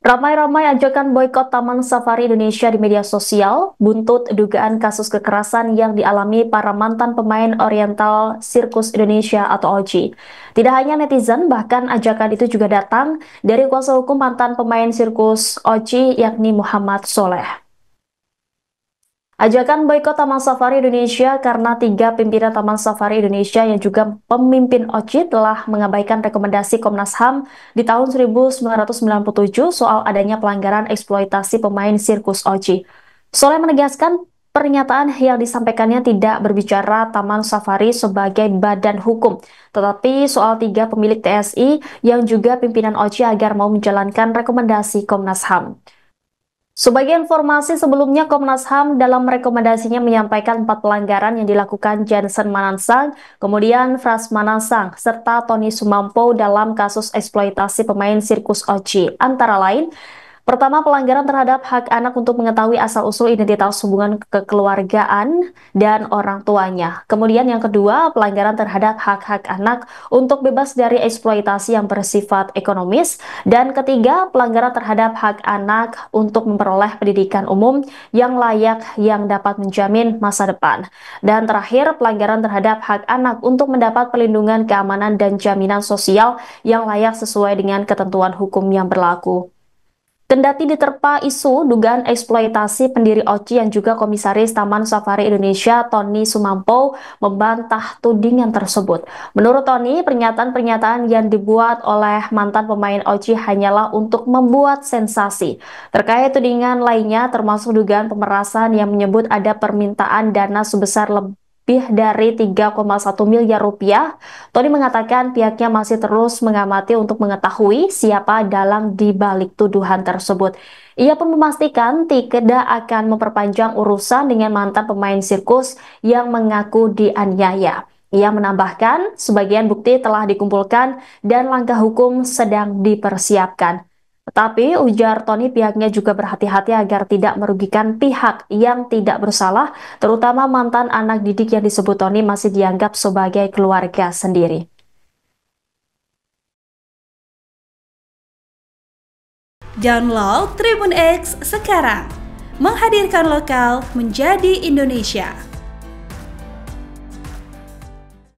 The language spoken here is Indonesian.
Ramai-ramai ajakan boikot Taman Safari Indonesia di media sosial buntut dugaan kasus kekerasan yang dialami para mantan pemain Oriental Sirkus Indonesia atau OG. Tidak hanya netizen, bahkan ajakan itu juga datang dari kuasa hukum mantan pemain sirkus OG yakni Muhammad Soleh. Ajakan boikot Taman Safari Indonesia karena 3 pimpinan Taman Safari Indonesia yang juga pemimpin OJ telah mengabaikan rekomendasi Komnas HAM di tahun 1997 soal adanya pelanggaran eksploitasi pemain sirkus OJ. Soleh menegaskan pernyataan yang disampaikannya tidak berbicara Taman Safari sebagai badan hukum, tetapi soal 3 pemilik TSI yang juga pimpinan OJ agar mau menjalankan rekomendasi Komnas HAM. Sebagai informasi sebelumnya, Komnas HAM dalam rekomendasinya menyampaikan 4 pelanggaran yang dilakukan Jansen Manansang, kemudian Fras Manansang, serta Tony Sumampo dalam kasus eksploitasi pemain sirkus OG. Antara lain, pertama, pelanggaran terhadap hak anak untuk mengetahui asal-usul identitas hubungan kekeluargaan dan orang tuanya. Kemudian yang kedua, pelanggaran terhadap hak-hak anak untuk bebas dari eksploitasi yang bersifat ekonomis. Dan ketiga, pelanggaran terhadap hak anak untuk memperoleh pendidikan umum yang layak yang dapat menjamin masa depan. Dan terakhir, pelanggaran terhadap hak anak untuk mendapat perlindungan keamanan dan jaminan sosial yang layak sesuai dengan ketentuan hukum yang berlaku. Kendati diterpa isu dugaan eksploitasi, pendiri OC yang juga komisaris Taman Safari Indonesia, Tony Sumampo, membantah tudingan tersebut. Menurut Tony, pernyataan-pernyataan yang dibuat oleh mantan pemain OC hanyalah untuk membuat sensasi. Terkait tudingan lainnya, termasuk dugaan pemerasan yang menyebut ada permintaan dana sebesar lebih dari 3,1 miliar rupiah, Tony mengatakan pihaknya masih terus mengamati untuk mengetahui siapa dalang di balik tuduhan tersebut. Ia pun memastikan tidak akan memperpanjang urusan dengan mantan pemain sirkus yang mengaku dianiaya. Ia menambahkan sebagian bukti telah dikumpulkan dan langkah hukum sedang dipersiapkan. Tetapi ujar Tony, pihaknya juga berhati-hati agar tidak merugikan pihak yang tidak bersalah, terutama mantan anak didik yang disebut Tony masih dianggap sebagai keluarga sendiri. Download Tribun X sekarang, menghadirkan lokal menjadi Indonesia.